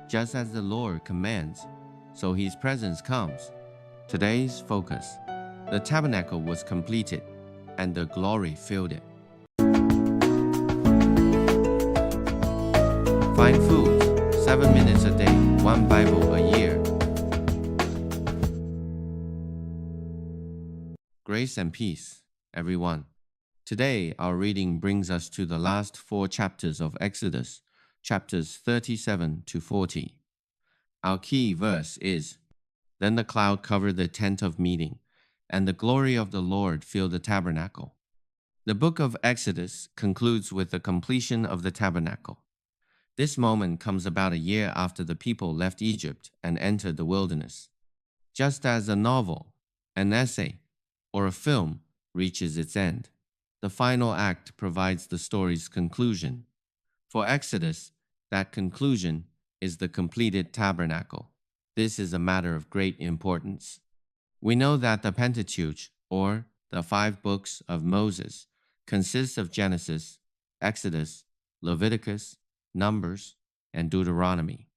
just as the Lord commands, so His presence comes. Today's focus. The tabernacle was completed, and the glory filled it. Find Foods, 7 minutes a day, 1 Bible a year. Grace and peace, everyone. Today, our reading brings us to the last 4 chapters of Exodus, chapters 37 to 40. Our key verse is, "Then the cloud covered the tent of meeting, and the glory of the Lord filled the tabernacle." The book of Exodus concludes with the completion of the tabernacle. This moment comes about a year after the people left Egypt and entered the wilderness. Just as a novel, an essay, or a film reaches its end, the final act provides the story's conclusion. For Exodus, that conclusion is the completed tabernacle. This is a matter of great importance. We know that the Pentateuch, or the 5 books of Moses, consists of Genesis, Exodus, Leviticus, Numbers, and Deuteronomy.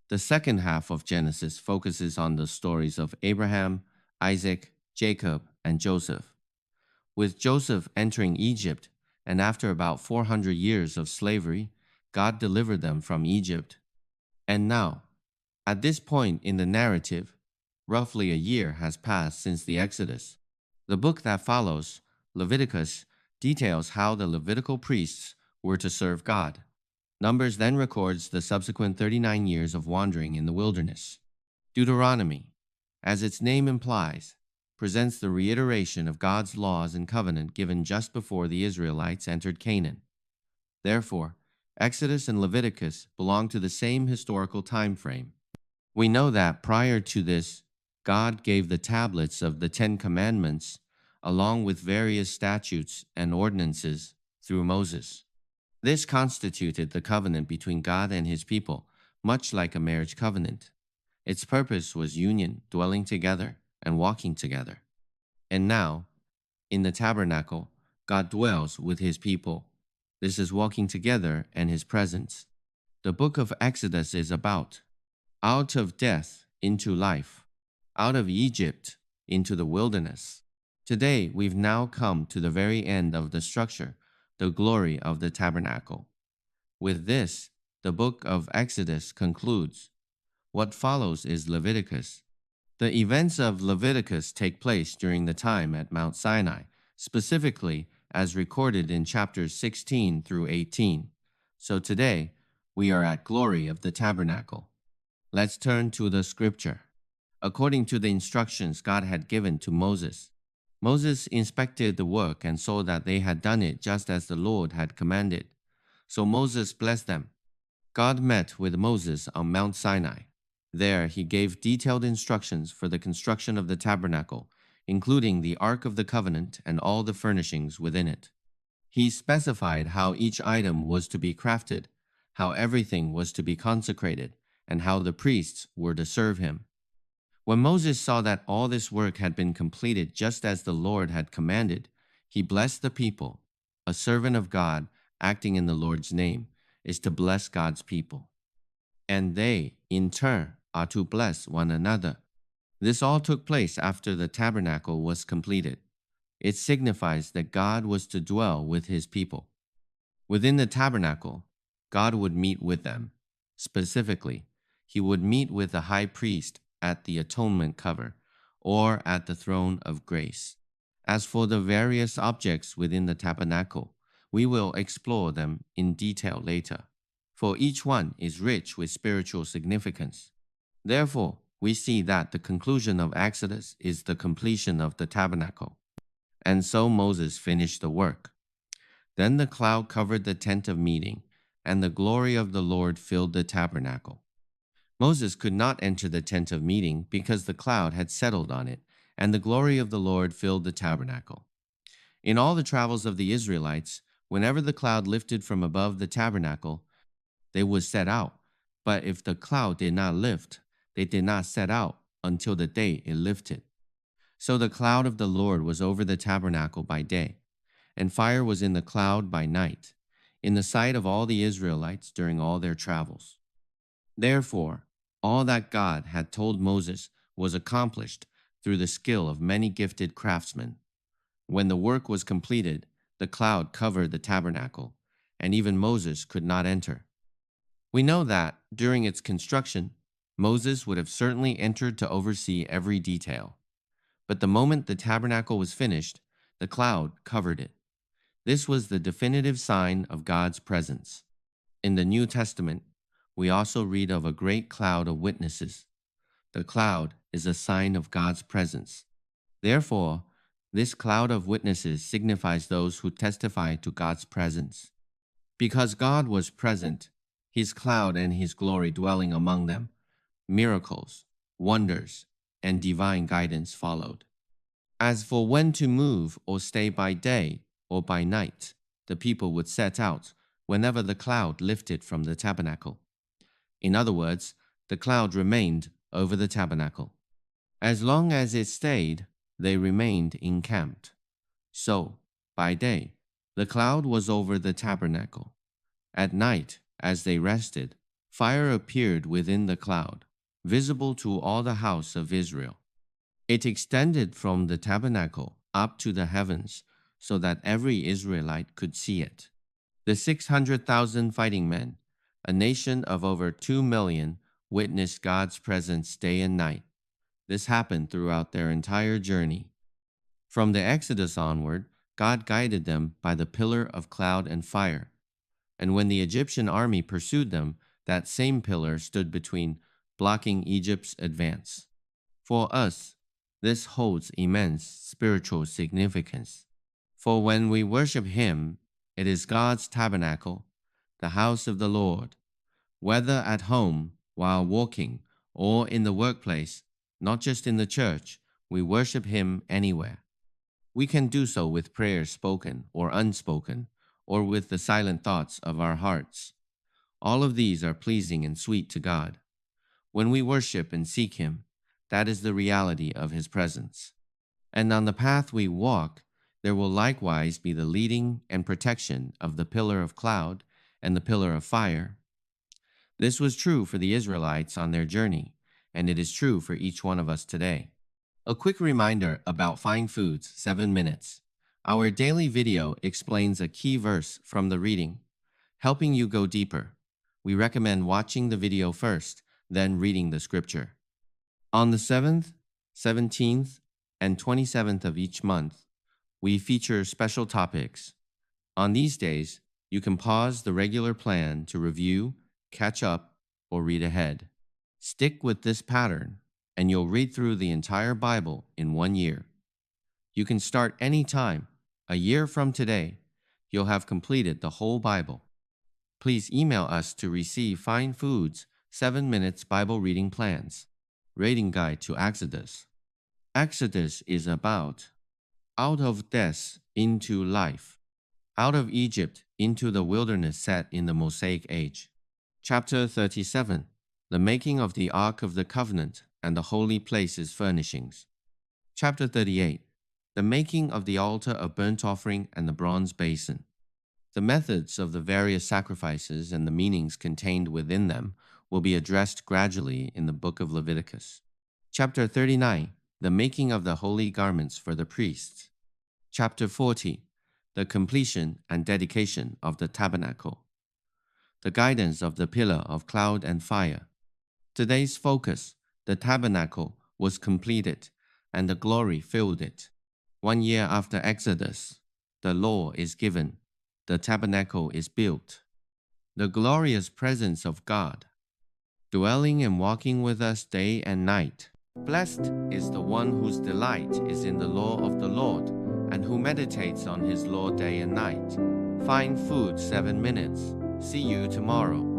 The second half of Genesis focuses on the stories of Abraham, Isaac, Jacob, and Joseph. With Joseph entering Egypt, and after about 400 years of slavery, God delivered them from Egypt. And now, at this point in the narrative, roughly a year has passed since the Exodus. The book that follows, Leviticus, details how the Levitical priests were to serve God. Numbers then records the subsequent 39 years of wandering in the wilderness. Deuteronomy, as its name implies, presents the reiteration of God's laws and covenant given just before the Israelites entered Canaan. Therefore, Exodus and Leviticus belong to the same historical time frame. We know that prior to this, God gave the tablets of the 10 Commandments, along with various statutes and ordinances, through Moses. This constituted the covenant between God and His people, much like a marriage covenant. Its purpose was union, dwelling together, and walking together. And now, in the tabernacle, God dwells with His people. This is walking together and His presence. The book of Exodus is about out of death into life, out of Egypt into the wilderness. Today, we've now come to the very end of the structure, the glory of the tabernacle. With this, the book of Exodus concludes. What follows is Leviticus. The events of Leviticus take place during the time at Mount Sinai, specifically as recorded in chapters 16 through 18. So today, we are at glory of the tabernacle. Let's turn to the scripture. According to the instructions God had given to Moses, Moses inspected the work and saw that they had done it just as the Lord had commanded. So Moses blessed them. God met with Moses on Mount Sinai. There he gave detailed instructions for the construction of the tabernacle, including the Ark of the Covenant and all the furnishings within it. He specified how each item was to be crafted, how everything was to be consecrated, and how the priests were to serve him. When Moses saw that all this work had been completed just as the Lord had commanded, he blessed the people. A servant of God, acting in the Lord's name, is to bless God's people. And they, in turn, are to bless one another. This all took place after the tabernacle was completed. It signifies that God was to dwell with His people. Within the tabernacle, God would meet with them. Specifically, He would meet with the high priest at the atonement cover or at the throne of grace. As for the various objects within the tabernacle, we will explore them in detail later, for each one is rich with spiritual significance. Therefore, we see that the conclusion of Exodus is the completion of the tabernacle. And so Moses finished the work. Then the cloud covered the tent of meeting, and the glory of the Lord filled the tabernacle. Moses could not enter the tent of meeting because the cloud had settled on it, and the glory of the Lord filled the tabernacle. In all the travels of the Israelites, whenever the cloud lifted from above the tabernacle, they would set out. But if the cloud did not lift, they did not set out until the day it lifted. So the cloud of the Lord was over the tabernacle by day, and fire was in the cloud by night, in the sight of all the Israelites during all their travels. Therefore, all that God had told Moses was accomplished through the skill of many gifted craftsmen. When the work was completed, the cloud covered the tabernacle, and even Moses could not enter. We know that, during its construction, Moses would have certainly entered to oversee every detail. But the moment the tabernacle was finished, the cloud covered it. This was the definitive sign of God's presence. In the New Testament, we also read of a great cloud of witnesses. The cloud is a sign of God's presence. Therefore, this cloud of witnesses signifies those who testify to God's presence. Because God was present, His cloud and His glory dwelling among them, miracles, wonders, and divine guidance followed. As for when to move or stay by day or by night, the people would set out whenever the cloud lifted from the tabernacle. In other words, the cloud remained over the tabernacle. As long as it stayed, they remained encamped. So, by day, the cloud was over the tabernacle. At night, as they rested, fire appeared within the cloud, visible to all the house of Israel. It extended from the tabernacle up to the heavens, so that every Israelite could see it. The 600,000 fighting men, a nation of over 2 million, witnessed God's presence day and night. This happened throughout their entire journey. From the Exodus onward, God guided them by the pillar of cloud and fire. And when the Egyptian army pursued them, that same pillar stood between, blocking Egypt's advance. For us, this holds immense spiritual significance. For when we worship Him, it is God's tabernacle, the house of the Lord. Whether at home, while walking, or in the workplace, not just in the church, we worship Him anywhere. We can do so with prayers spoken or unspoken, or with the silent thoughts of our hearts. All of these are pleasing and sweet to God. When we worship and seek Him, that is the reality of His presence. And on the path we walk, there will likewise be the leading and protection of the pillar of cloud and the pillar of fire. This was true for the Israelites on their journey, and it is true for each one of us today. A quick reminder about Fine Foods 7 minutes. Our daily video explains a key verse from the reading, helping you go deeper. We recommend watching the video first, then reading the scripture. On the 7th, 17th, and 27th of each month, we feature special topics. On these days, you can pause the regular plan to review, catch up, or read ahead. Stick with this pattern, and you'll read through the entire Bible in 1 year. You can start any time. A year from today, you'll have completed the whole Bible. Please email us to receive Fine Foods 7 minutes Bible reading plans. Reading Guide to Exodus. Exodus is about out of death into life, out of Egypt into the wilderness set in the Mosaic age. Chapter 37, the making of the Ark of the Covenant and the holy places furnishings. Chapter 38, the making of the altar of burnt offering and the bronze basin. The methods of the various sacrifices and the meanings contained within them will be addressed gradually in the book of Leviticus. Chapter 39, the making of the holy garments for the priests. Chapter 40, the completion and dedication of the tabernacle. The guidance of the pillar of cloud and fire. Today's focus, the tabernacle, was completed, and the glory filled it. 1 year after Exodus, the law is given, the tabernacle is built. The glorious presence of God, dwelling and walking with us day and night. Blessed is the one whose delight is in the law of the Lord, and who meditates on His law day and night. Fine Food 7 minutes. See you tomorrow.